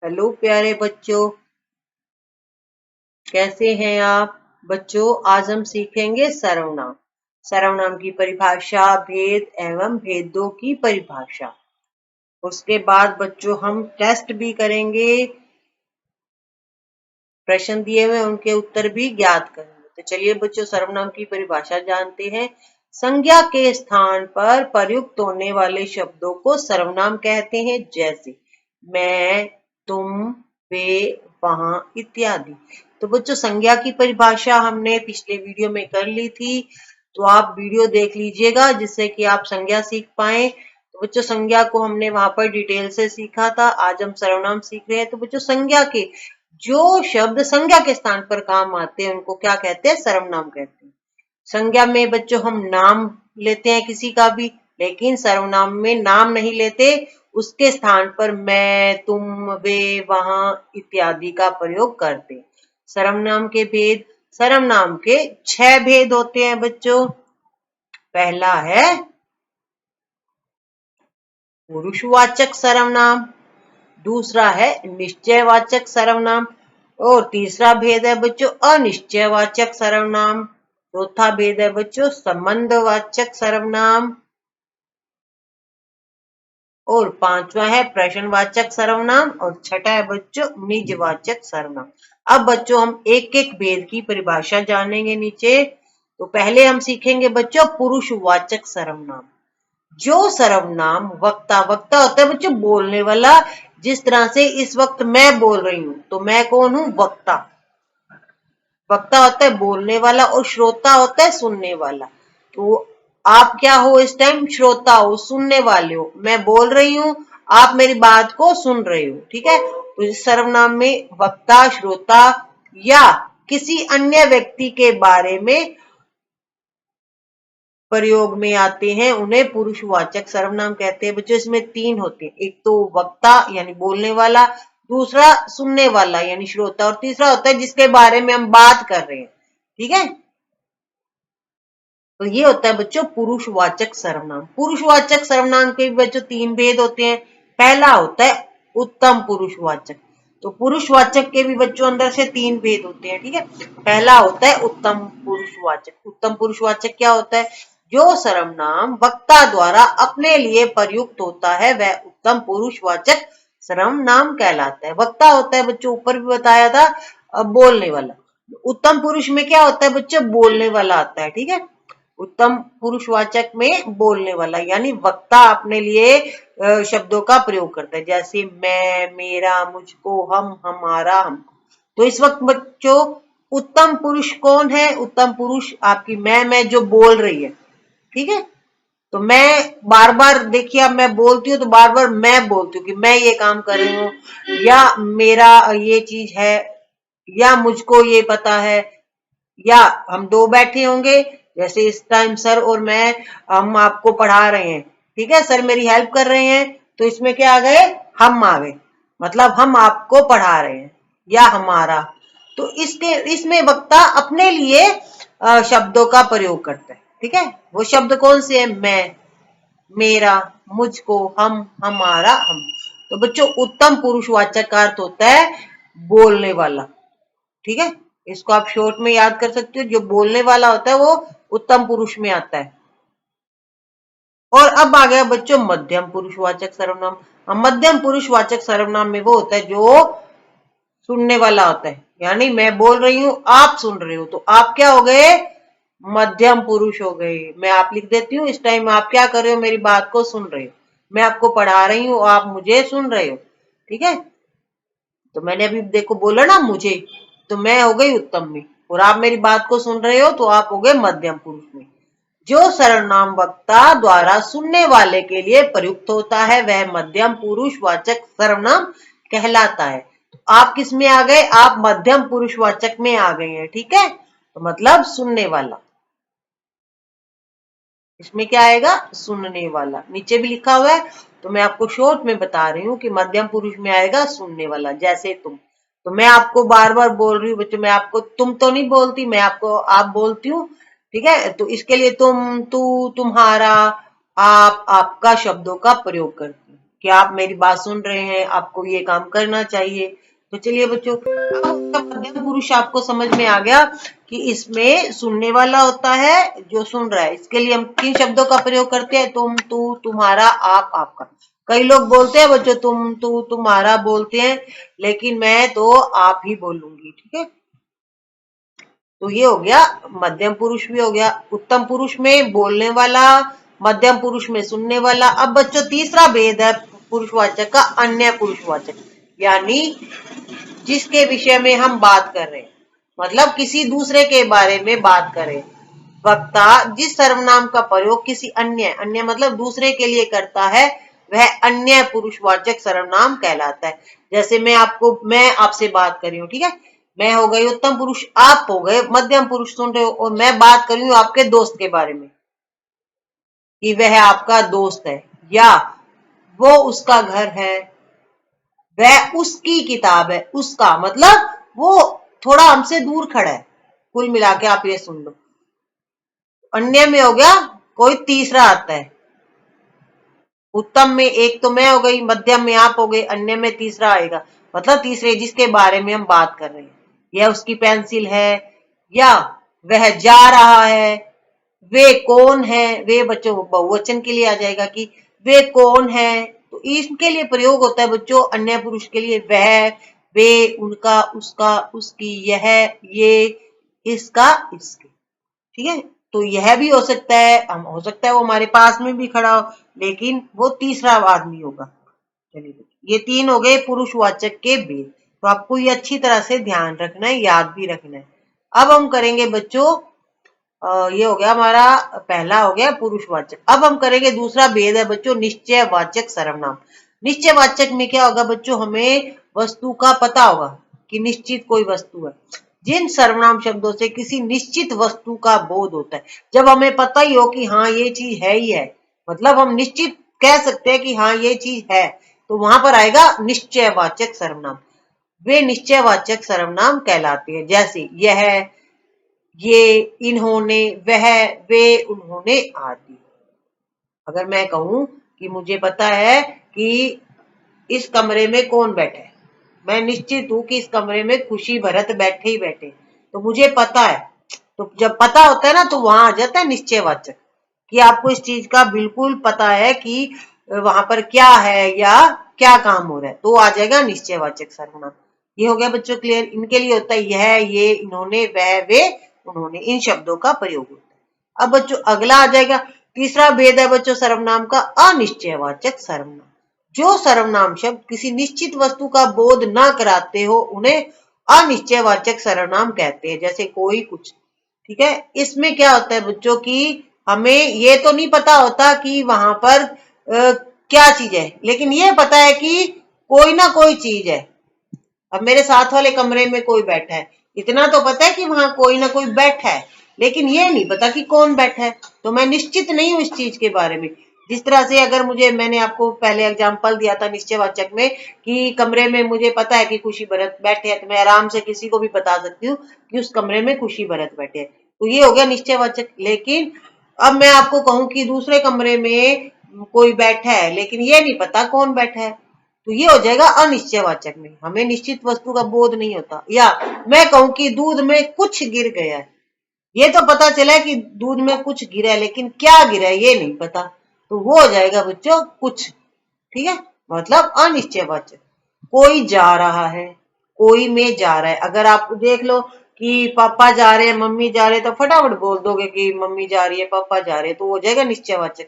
Hello प्यारे बच्चों, कैसे हैं आप बच्चों। आज हम सीखेंगे सर्वनाम। सर्वनाम की परिभाषा, भेद एवं भेदों की परिभाषा। उसके बाद बच्चों हम टेस्ट भी करेंगे, प्रश्न दिए हुए उनके उत्तर भी ज्ञात करेंगे। तो चलिए बच्चों सर्वनाम की परिभाषा जानते हैं। संज्ञा के स्थान पर प्रयुक्त होने वाले शब्दों को सर्वनाम कहते हैं, जैसे मैं, तुम, वे, वहां इत्यादि। तो बच्चों संज्ञा की परिभाषा हमने पिछले वीडियो में कर ली थी, तो आप वीडियो देख लीजिएगा जिससे कि आप संज्ञा सीख पाए। तो बच्चों संज्ञा को हमने वहां पर डिटेल से सीखा था। आज हम सर्वनाम सीख रहे हैं। तो बच्चों संज्ञा के जो शब्द संज्ञा के स्थान पर काम आते हैं उनको क्या कहते हैं, सर्वनाम कहते हैं। संज्ञा में बच्चों हम नाम लेते हैं किसी का भी, लेकिन सर्वनाम में नाम नहीं लेते, उसके स्थान पर मैं, तुम, वे, वहां इत्यादि का प्रयोग करते हैं। सर्वनाम के भेद, सर्वनाम के 6 भेद होते हैं बच्चों। पहला है पुरुषवाचक सर्वनाम, दूसरा है निश्चयवाचक सर्वनाम, और तीसरा भेद है बच्चों अनिश्चयवाचक सर्वनाम। चौथा भेद है बच्चों संबंधवाचक सर्वनाम, और पांचवा है प्रश्नवाचक सर्वनाम, और छठा है बच्चों निजवाचक सर्वनाम। अब बच्चों हम एक एक भेद की परिभाषा जानेंगे नीचे। तो पहले हम सीखेंगे बच्चों पुरुषवाचक सर्वनाम। जो सर्वनाम वक्ता, वक्ता होता है बच्चों बोलने वाला, जिस तरह से इस वक्त मैं बोल रही हूं, तो मैं कौन हूं, वक्ता। वक्ता होता है बोलने वाला, और श्रोता होता है सुनने वाला। तो आप क्या हो इस टाइम, श्रोता हो, सुनने वाले हो। मैं बोल रही हूं, आप मेरी बात को सुन रहे हो, ठीक है। तो इस सर्वनाम में वक्ता, श्रोता या किसी अन्य व्यक्ति के बारे में प्रयोग में आते हैं, उन्हें पुरुषवाचक सर्वनाम कहते हैं बच्चों। इसमें 3 होते हैं, एक तो वक्ता यानी बोलने वाला, दूसरा सुनने वाला यानी श्रोता, और तीसरा होता है जिसके बारे में हम बात कर रहे हैं, ठीक है। तो ये होता है बच्चों पुरुषवाचक सर्वनाम। पुरुषवाचक सर्वनाम के भी बच्चों 3 भेद होते हैं। पहला होता है उत्तम पुरुषवाचक। तो पुरुषवाचक के भी बच्चों अंदर से 3 भेद होते हैं, ठीक है। पहला होता है उत्तम पुरुषवाचक। उत्तम पुरुषवाचक क्या होता है, जो सर्वनाम वक्ता द्वारा अपने लिए प्रयुक्त होता है वह उत्तम पुरुषवाचक सर्वनाम कहलाता है। वक्ता होता है बच्चों, ऊपर भी बताया था, बोलने वाला। उत्तम पुरुष में क्या होता है बच्चों, बोलने वाला आता है, ठीक है। उत्तम पुरुषवाचक में बोलने वाला यानी वक्ता अपने लिए शब्दों का प्रयोग करता है, जैसे मैं, मेरा, मुझको, हम, हमारा, हमको। तो इस वक्त बच्चों उत्तम पुरुष कौन है, उत्तम पुरुष आपकी मैं जो बोल रही है, ठीक है। तो मैं बार बार देखिए, अब मैं बोलती हूँ तो बार बार मैं बोलती हूँ कि मैं ये काम कर रही हूँ, या मेरा ये चीज है, या मुझको ये पता है, या हम 2 बैठे होंगे, जैसे इस टाइम सर और मैं, हम आपको पढ़ा रहे हैं, ठीक है। सर मेरी हेल्प कर रहे हैं, तो इसमें क्या आ गए, हम आ गए, मतलब हम आपको पढ़ा रहे हैं, या हमारा। तो इसमें वक्ता अपने लिए शब्दों का प्रयोग करता है, ठीक है। वो शब्द कौन से है, मैं, मेरा, मुझको, हम, हमारा, हम। तो बच्चों उत्तम पुरुषवाचक का अर्थ होता है बोलने वाला, ठीक है। इसको आप शॉर्ट में याद कर सकते हो, जो बोलने वाला होता है वो उत्तम पुरुष में आता है। और अब आ गया बच्चों मध्यम पुरुषवाचक सर्वनाम। मध्यम पुरुषवाचक सर्वनाम में वो होता है जो सुनने वाला होता है, यानी मैं बोल रही हूं, आप सुन रहे हो, तो आप क्या हो गए, मध्यम पुरुष हो गए। मैं आप लिख देती हूँ, इस टाइम आप क्या कर रहे हो, मेरी बात को सुन रहे हो। मैं आपको पढ़ा रही हूँ, आप मुझे सुन रहे हो, ठीक है। तो मैंने अभी देखो बोला ना मुझे, तो मैं हो गई उत्तम में, और आप मेरी बात को सुन रहे हो तो आप हो गए मध्यम पुरुष में। जो सर्वनाम वक्ता द्वारा सुनने वाले के लिए प्रयुक्त होता है वह मध्यम पुरुषवाचक सर्वनाम कहलाता है। तो आप किस में आ गए, आप मध्यम पुरुषवाचक में आ गए हैं, ठीक है। तो मतलब सुनने वाला, इसमें क्या आएगा, सुनने वाला। नीचे भी लिखा हुआ है, तो मैं आपको शॉर्ट में बता रही हूँ कि मध्यम पुरुष में आएगा सुनने वाला, जैसे तुम। तो मैं आपको बार बार बोल रही हूँ बच्चों, मैं आपको तुम तो नहीं बोलती, मैं आपको आप बोलती हूँ, ठीक है। तो इसके लिए तुम, तू, तुम्हारा, आप, आपका शब्दों का प्रयोग करती हूँ, कि आप मेरी बात सुन रहे हैं, आपको ये काम करना चाहिए। तो चलिए बच्चों, अब मध्यम पुरुष आपको समझ में आ गया कि इसमें सुनने वाला होता है जो सुन रहा है। इसके लिए हम किन शब्दों का प्रयोग करते हैं? तुम, तू, तुम्हारा, आप, आपका। कई लोग बोलते हैं बच्चों तुम, तू, तुम्हारा बोलते हैं, लेकिन मैं तो आप ही बोलूंगी। ठीक है, तो ये हो गया, मध्यम पुरुष भी हो गया। उत्तम पुरुष में बोलने वाला, मध्यम पुरुष में सुनने वाला। अब बच्चों तीसरा भेद है पुरुषवाचक का, अन्य पुरुषवाचक, यानी जिसके विषय में हम बात कर रहे हैं, मतलब किसी दूसरे के बारे में बात करें। वक्ता जिस सर्वनाम का प्रयोग किसी अन्य, अन्य मतलब दूसरे के लिए करता है, वह अन्य पुरुषवाचक सर्वनाम कहलाता है। जैसे मैं आपसे बात कर रही हूँ, ठीक है, मैं हो गई उत्तम पुरुष, आप हो गए मध्यम पुरुष, सुन रहे हो, और मैं बात कर रही हूँ आपके दोस्त के बारे में कि वह आपका दोस्त है, या वो उसका घर है, वह उसकी किताब है। उसका मतलब वो थोड़ा हमसे दूर खड़ा है। कुल मिला के आप ये सुन लो। अन्य में हो गया कोई तीसरा आता है। उत्तम में एक तो मैं हो गई, मध्यम में आप हो गए, अन्य में तीसरा आएगा, मतलब तीसरे जिसके बारे में हम बात कर रहे हैं। यह उसकी पेंसिल है, या वह जा रहा है, वे कौन है, वे बच्चों बहुवचन के लिए आ जाएगा कि वे कौन है। तो इसके लिए प्रयोग होता है बच्चों अन्य पुरुष के लिए वह, वे, उनका, उसका, उसकी, यह, ये, इसका, इसके। ठीक है, तो यह भी हो सकता है, हम हो सकता है वो हमारे पास में भी खड़ा हो, लेकिन वो तीसरा आदमी होगा। चलिए, ये तीन हो गए पुरुषवाचक के भेद। तो आपको ये अच्छी तरह से ध्यान रखना है, याद भी रखना है। अब हम करेंगे बच्चों, ये हो गया हमारा पहला हो गया पुरुषवाचक। अब हम करेंगे दूसरा भेद है बच्चों निश्चयवाचक सर्वनाम। निश्चयवाचक में क्या होगा बच्चों, हमें वस्तु का पता होगा कि निश्चित कोई वस्तु है। जिन सर्वनाम शब्दों से किसी निश्चित वस्तु का बोध होता है, जब हमें पता ही हो कि हाँ ये चीज है ही है, मतलब हम निश्चित कह सकते हैं कि हाँ ये चीज है, तो वहां पर आएगा निश्चयवाचक सर्वनाम। वे निश्चयवाचक सर्वनाम कहलाते हैं। जैसे यह, ये, इन्होंने, वह, वे, उन्होंने आदि। अगर मैं कहूं कि मुझे पता है कि इस कमरे में कौन बैठा है, मैं निश्चित हूं कि इस कमरे में खुशी भरत बैठे ही बैठे, तो मुझे पता है। तो जब पता होता है ना, तो वहां आ जाता है निश्चयवाचक, कि आपको इस चीज का बिल्कुल पता है कि वहां पर क्या है या क्या काम हो रहा है, तो आ जाएगा निश्चयवाचक सर्वनाम। ये हो गया बच्चों क्लियर। इनके लिए होता है यह, ये, इन्होंने, वह, वे, उन्होंने, इन शब्दों का प्रयोग होता है। अब बच्चों अगला आ जाएगा, तीसरा भेद है बच्चों सर्वनाम का अनिश्चयवाचक सर्वनाम। जो सर्वनाम शब्द किसी निश्चित वस्तु का बोध न कराते हो, उन्हें अनिश्चयवाचक सर्वनाम कहते हैं। जैसे कोई, कुछ। ठीक है, इसमें क्या होता है बच्चों की हमें ये तो नहीं पता होता कि वहां पर क्या चीज है, लेकिन ये पता है कि कोई ना कोई चीज है। अब मेरे साथ वाले कमरे में कोई बैठा है, इतना तो पता है कि वहां कोई ना कोई बैठा है, लेकिन ये नहीं पता कि कौन बैठा है, तो मैं निश्चित नहीं हूं इस चीज के बारे में। जिस तरह से अगर मैंने आपको पहले एग्जांपल दिया था निश्चयवाचक में कि कमरे में मुझे पता है कि खुशी भरत बैठे हैं, तो मैं आराम से किसी को भी बता सकती हूँ कि उस कमरे में खुशी भरत बैठे हैं, तो ये हो गया निश्चयवाचक। लेकिन अब मैं आपको कहूं कि दूसरे कमरे में कोई बैठा है, लेकिन ये नहीं पता कौन बैठा है, तो ये हो जाएगा अनिश्चयवाचक में, हमें निश्चित वस्तु का बोध नहीं होता। या मैं कहूं कि दूध में कुछ गिर गया है, ये तो पता चला कि दूध में कुछ गिरा है, लेकिन क्या गिरा है ये नहीं पता, तो वो हो जाएगा बच्चों कुछ। ठीक है, मतलब अनिश्चयवाचक। कोई जा रहा है, कोई में जा रहा है। अगर आप देख लो कि पापा जा रहे हैं, मम्मी जा रहे हैं, तो फटाफट बोल दोगे कि मम्मी जा रही है, पापा जा रहे हैं, तो हो जाएगा निश्चयवाचक।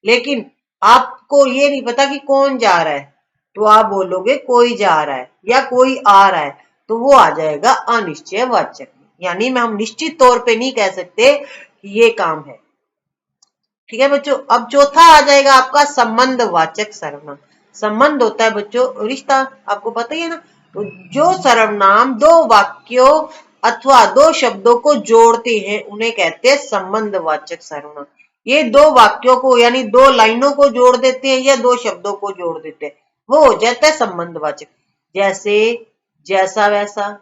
लेकिन आपको ये नहीं पता कि कौन जा रहा है, तो आप बोलोगे कोई जा रहा है या कोई आ रहा है, तो वो आ जाएगा अनिश्चयवाचक। यानी में हम निश्चित तौर पे नहीं कह सकते कि ये काम है। ठीक है बच्चों, अब चौथा आ जाएगा आपका संबंधवाचक सर्वनाम। संबंध होता है बच्चों रिश्ता, आपको पता ही है ना। तो जो सर्वनाम दो वाक्यों अथवा दो शब्दों को जोड़ते हैं, उन्हें कहते हैं संबंधवाचक सर्वनाम। ये दो वाक्यों को यानी दो लाइनों को जोड़ देते हैं या दो शब्दों को जोड़ देते हैं, वो हो जाता है संबंधवाचक। जैसे जैसा वैसा,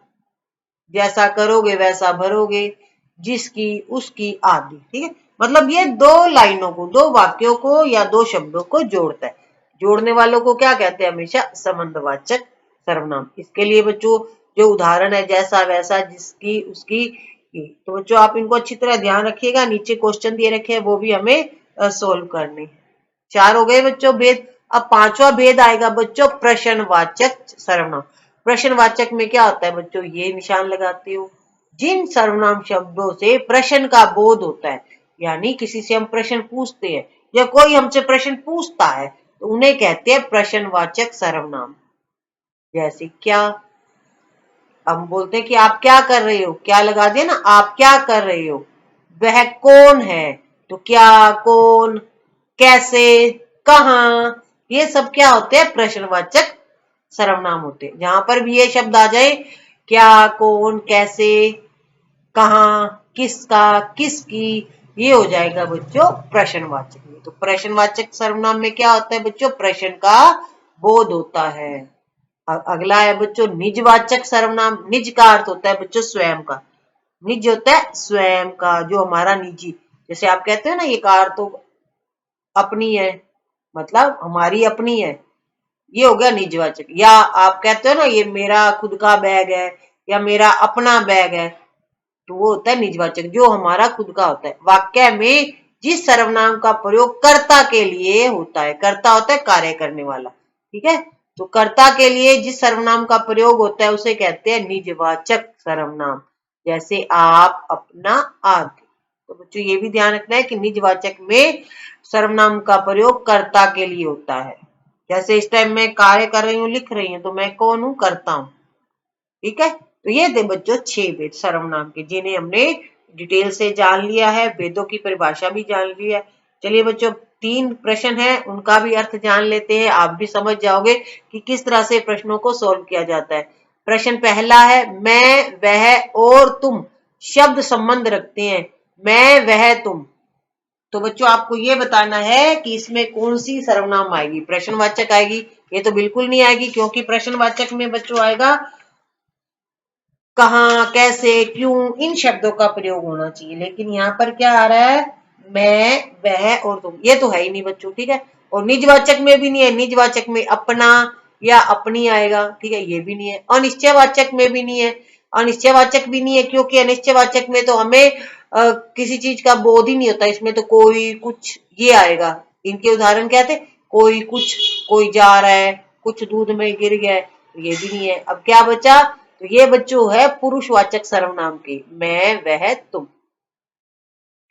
जैसा करोगे वैसा भरोगे, जिसकी उसकी आदि। ठीक है, मतलब ये दो लाइनों को, दो वाक्यों को या दो शब्दों को जोड़ता है। जोड़ने वालों को क्या कहते हैं? हमेशा संबंधवाचक सर्वनाम। इसके लिए बच्चों जो उदाहरण है जैसा वैसा जिसकी उसकी, तो बच्चों आप इनको अच्छी तरह ध्यान रखिएगा। नीचे क्वेश्चन दिए रखे हैं वो भी हमें सोल्व करने। 4 हो गए बच्चों भेद। अब 5वां भेद आएगा बच्चों प्रश्नवाचक सर्वनाम। प्रश्नवाचक में क्या होता है बच्चों? ये निशान लगाते हो जिन सर्वनाम शब्दों से प्रश्न का बोध होता है, यानी किसी से हम प्रश्न पूछते हैं या कोई हमसे प्रश्न पूछता है तो उन्हें कहते हैं प्रश्नवाचक सर्वनाम। जैसे क्या, हम बोलते हैं कि आप क्या कर रहे हो, क्या लगा दिया ना, आप क्या कर रहे हो। वह कौन है, तो क्या, कौन, कैसे, कहां, ये सब क्या होते हैं? प्रश्नवाचक सर्वनाम होते हैं। जहां पर भी ये शब्द आ जाए, क्या, कौन, कैसे, कहां, किसका, किसकी, ये हो जाएगा बच्चों प्रश्नवाचक में। तो प्रश्नवाचक सर्वनाम में क्या होता है बच्चों? प्रश्न का बोध होता है। अगला है बच्चों निजवाचक सर्वनाम। निज का अर्थ होता है बच्चों स्वयं का। निज होता है स्वयं का, जो हमारा निजी। जैसे आप कहते हो ना ये कार तो अपनी है, मतलब हमारी अपनी है, ये हो गया निजवाचक। या आप कहते हो ना ये मेरा खुद का बैग है या मेरा अपना बैग है, तो वो होता है निजवाचक, जो हमारा खुद का होता है। वाक्य में जिस सर्वनाम का प्रयोग कर्ता के लिए होता है, कर्ता होता है कार्य करने वाला, ठीक है, तो कर्ता के लिए जिस सर्वनाम का प्रयोग होता है उसे कहते हैं निजवाचक सर्वनाम। जैसे आप, अपना, आदि। तो बच्चों ये भी ध्यान रखना है कि निजवाचक में सर्वनाम का प्रयोग कर्ता के लिए होता है। जैसे इस टाइम मैं कार्य कर रही हूँ, लिख रही हूँ, तो मैं कौन हूँ? कर्ता हूँ, ठीक है। तो ये थे बच्चों 6 भेद सर्वनाम के, जिन्हें हमने डिटेल से जान लिया है, भेदों की परिभाषा भी जान ली है। चलिए बच्चों 3 प्रश्न है, उनका भी अर्थ जान लेते हैं। आप भी समझ जाओगे कि किस तरह से प्रश्नों को सोल्व किया जाता है। प्रश्न पहला है, मैं, वह और तुम शब्द संबंध रखते हैं। मैं, वह, तुम। तो बच्चों आपको ये बताना है कि इसमें कौन सी सर्वनाम आएगी? प्रश्नवाचक आएगी? ये तो बिल्कुल नहीं आएगी, क्योंकि प्रश्नवाचक में बच्चों आएगा कहां, कैसे, क्यों, इन शब्दों का प्रयोग होना चाहिए। लेकिन यहाँ पर क्या आ रहा है? मैं, वह और तुम, ये तो है ही नहीं बच्चों, ठीक है। और निजवाचक में भी नहीं है। निजवाचक में अपना या अपनी आएगा, ठीक है, ये भी नहीं है। अनिश्चयवाचक में भी नहीं है। अनिश्चयवाचक भी नहीं है, क्योंकि अनिश्चयवाचक में तो हमें किसी चीज का बोध ही नहीं होता। इसमें तो कोई, कुछ, ये आएगा। इनके उदाहरण क्या थे? कोई, कुछ, कोई जा रहा है, कुछ दूध में गिर गया है, ये भी नहीं है। अब क्या बचा? तो ये बच्चों है पुरुषवाचक सर्वनाम के, मैं, वह, तुम,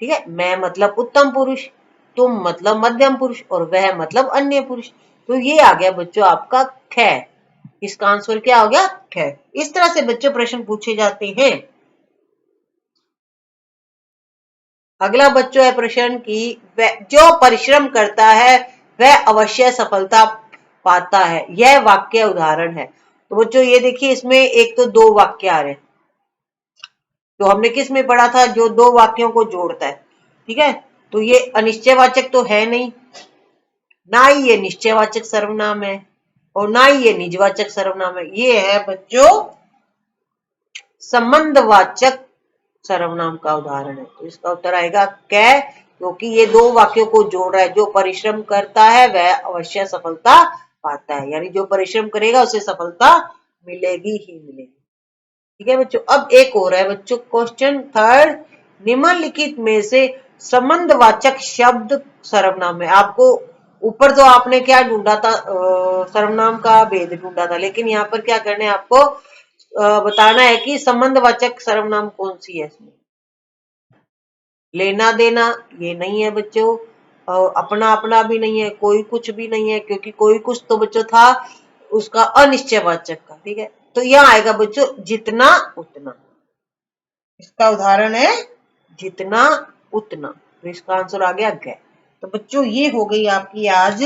ठीक है। मैं मतलब उत्तम पुरुष, तुम मतलब मध्यम पुरुष और वह मतलब अन्य पुरुष। तो ये आ गया बच्चों आपका ख। इसका आंसर क्या हो गया? ख। इस तरह से बच्चों प्रश्न पूछे जाते हैं। अगला बच्चों है प्रश्न की, जो परिश्रम करता है वह अवश्य सफलता पाता है। यह वाक्य उदाहरण है। तो बच्चों ये देखिए, इसमें एक तो 2 वाक्य आ रहे हैं। तो हमने किस में पढ़ा था? जो 2 वाक्यों को जोड़ता है, ठीक है। तो ये अनिश्चयवाचक तो है नहीं, ना ही ये निश्चयवाचक सर्वनाम है और ना ही ये निजवाचक सर्वनाम है। ये है बच्चों संबंधवाचक सर्वनाम का उदाहरण है। तो इसका उत्तर आएगा कै, क्योंकि ये 2 वाक्यों को जोड़ रहा है। जो परिश्रम करता है वह अवश्य सफलता पाता है, यानी जो परिश्रम करेगा उसे सफलता मिलेगी ही मिलेगी, ठीक है बच्चों। अब एक और है बच्चों क्वेश्चन 3, निम्नलिखित में से संबंधवाचक शब्द सर्वनाम है। आपको ऊपर तो आपने क्या ढूंढा था? सर्वनाम का भेद ढूंढा था, लेकिन यहाँ पर क्या करना है आपको? बताना है कि संबंधवाचक सर्वनाम कौन सी है। इसमें लेना देना ये नहीं है बच्चों, अपना अपना भी नहीं है, कोई कुछ भी नहीं है, क्योंकि कोई कुछ तो बच्चों था उसका अनिश्चयवाचक का, ठीक है। तो यह आएगा बच्चों जितना उतना। इसका उदाहरण है जितना उतना। तो इसका आंसर आ गया ग। तो बच्चों ये हो गई आपकी आज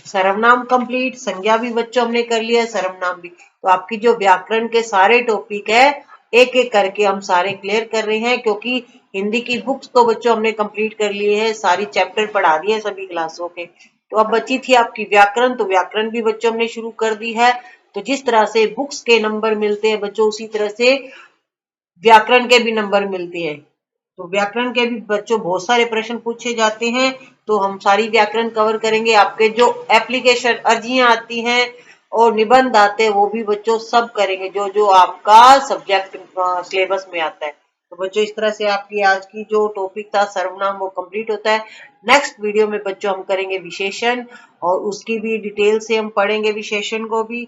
सर्वनाम कंप्लीट। संज्ञा भी बच्चों हमने कर लिया, सर्वनाम भी। तो आपकी जो व्याकरण के सारे टॉपिक है एक एक करके हम सारे क्लियर कर रहे हैं, क्योंकि हिंदी की बुक्स तो बच्चों हमने कंप्लीट कर लिए हैं, सारी चैप्टर पढ़ा दिए हैं सभी क्लासों के। तो अब बची थी आपकी व्याकरण, तो व्याकरण भी बच्चों हमने शुरू कर दी है। तो जिस तरह से बुक्स के नंबर मिलते हैं बच्चों, उसी तरह से व्याकरण के भी नंबर मिलते हैं। तो व्याकरण के भी बच्चों बहुत सारे प्रश्न पूछे जाते हैं। तो हम सारी व्याकरण कवर करेंगे। आपके जो एप्लीकेशन अर्जियां आती हैं और निबंध आते हैं वो भी बच्चों सब करेंगे, जो जो आपका सब्जेक्ट सिलेबस में आता है। तो बच्चों इस तरह से आपकी आज की जो टॉपिक था सर्वनाम वो कंप्लीट होता है। नेक्स्ट वीडियो में बच्चों हम करेंगे विशेषण और उसकी भी डिटेल से हम पढ़ेंगे विशेषण को भी।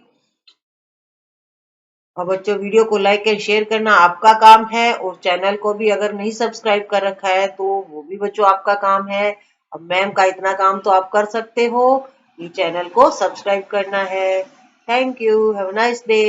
और बच्चों वीडियो को लाइक एंड शेयर करना आपका काम है, और चैनल को भी अगर नहीं सब्सक्राइब कर रखा है तो वो भी बच्चों आपका काम है। अब मैम का इतना काम तो आप कर सकते हो, ये चैनल को सब्सक्राइब करना है। Thank you, have a nice day.